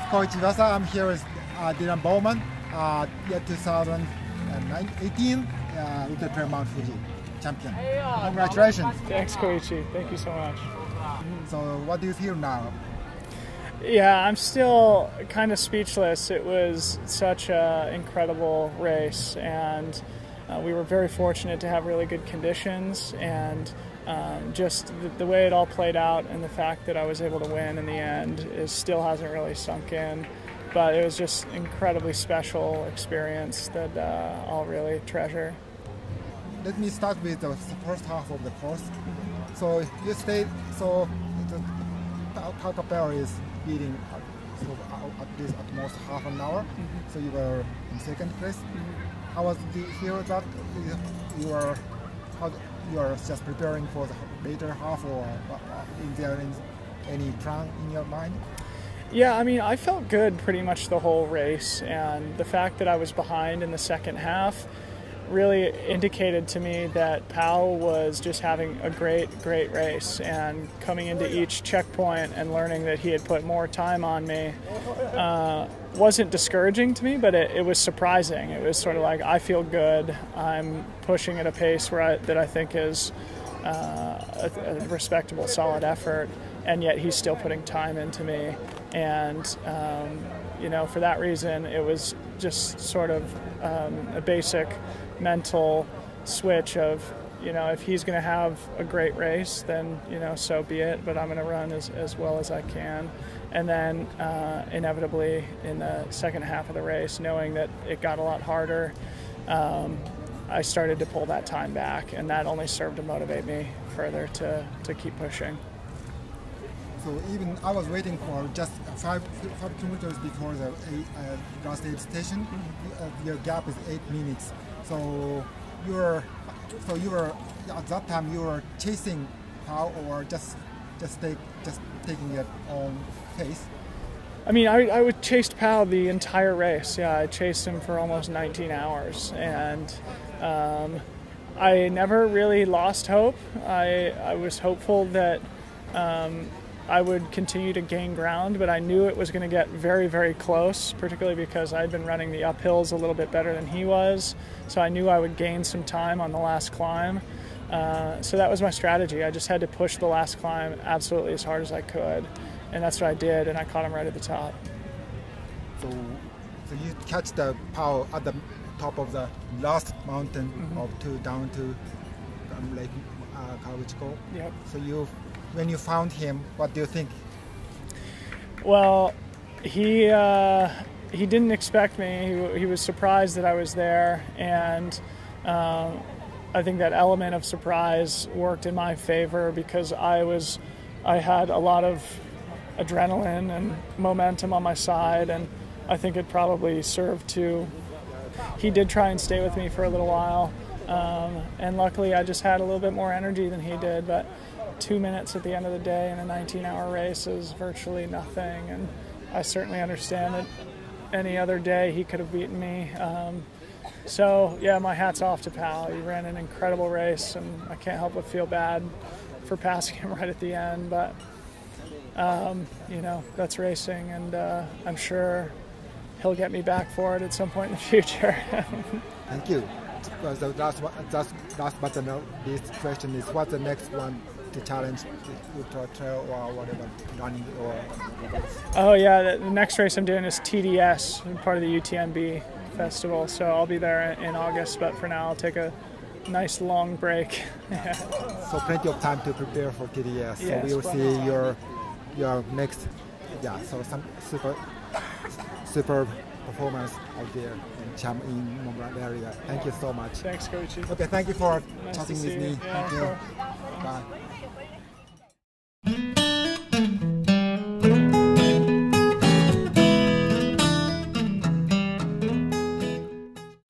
Coach Iwasa. I'm here with Dylan Bowman, year 2018 Ultra Trail Mount Fuji champion. Congratulations. Thanks, Koichi. Thank you so much. So what do you feel now? Yeah, I'm still kind of speechless. It was such an incredible race, and we were very fortunate to have really good conditions, and just the way it all played out and the fact that I was able to win in the end still hasn't really sunk in. But it was just an incredibly special experience that I'll really treasure. Let me start with the first half of the course. So you stayed, so the Capel is leading at least at most half an hour. So you were in second place. How was the feel that you are just preparing for the later half, or is there any plan in your mind? Yeah, I mean, I felt good pretty much the whole race, and the fact that I was behind in the second half really indicated to me that Powell was just having a great race, and coming into each checkpoint and learning that he had put more time on me wasn't discouraging to me, but it was surprising. It was sort of like, I feel good, I'm pushing at a pace that I think is a respectable, solid effort, and yet he's still putting time into me. And you know, for that reason, it was just sort of a basic mental switch of, you know, if he's going to have a great race, then, you know, so be it, but I'm going to run as well as I can. And then inevitably in the second half of the race, knowing that it got a lot harder, I started to pull that time back, and that only served to motivate me further to keep pushing. So even I was waiting for just 5 kilometers before the last aid station. Your gap is 8 minutes. So you were at that time you were chasing Powell, or just taking it on pace? I mean, I chased Powell the entire race. Yeah, I chased him for almost 19 hours, and I never really lost hope. I was hopeful that I would continue to gain ground, but I knew it was going to get very close, particularly because I'd been running the uphills a little bit better than he was, so I knew I would gain some time on the last climb. So that was my strategy. I just had to push the last climb absolutely as hard as I could, and that's what I did, and I caught him right at the top. So you catch the Powell at the top of the last mountain down to Lake Kawichiko. Yep. So when you found him, what do you think? Well, he didn't expect me. He was surprised that I was there, and I think that element of surprise worked in my favor, because I had a lot of adrenaline and momentum on my side, and I think it probably served to. He did try and stay with me for a little while, and luckily I just had a little bit more energy than he did, but 2 minutes at the end of the day in a 19-hour race is virtually nothing, and I certainly understand that any other day he could have beaten me. So yeah, my hat's off to Powell. He ran an incredible race, and I can't help but feel bad for passing him right at the end, but you know, that's racing, and I'm sure he'll get me back for it at some point in the future. Thank you. The last but not least question is, what's the next one to challenge the ultra trail or whatever, running or whatever? Oh yeah, the next race I'm doing is TDS, part of the UTMB festival, so I'll be there in August, but for now I'll take a nice long break. So plenty of time to prepare for TDS. Yeah, so we will see your next, so some super performance out there in Mont Blanc area. Thank you so much. Thanks, Koichi. Okay, thank you for Nice chatting to with see me. you. Thank you.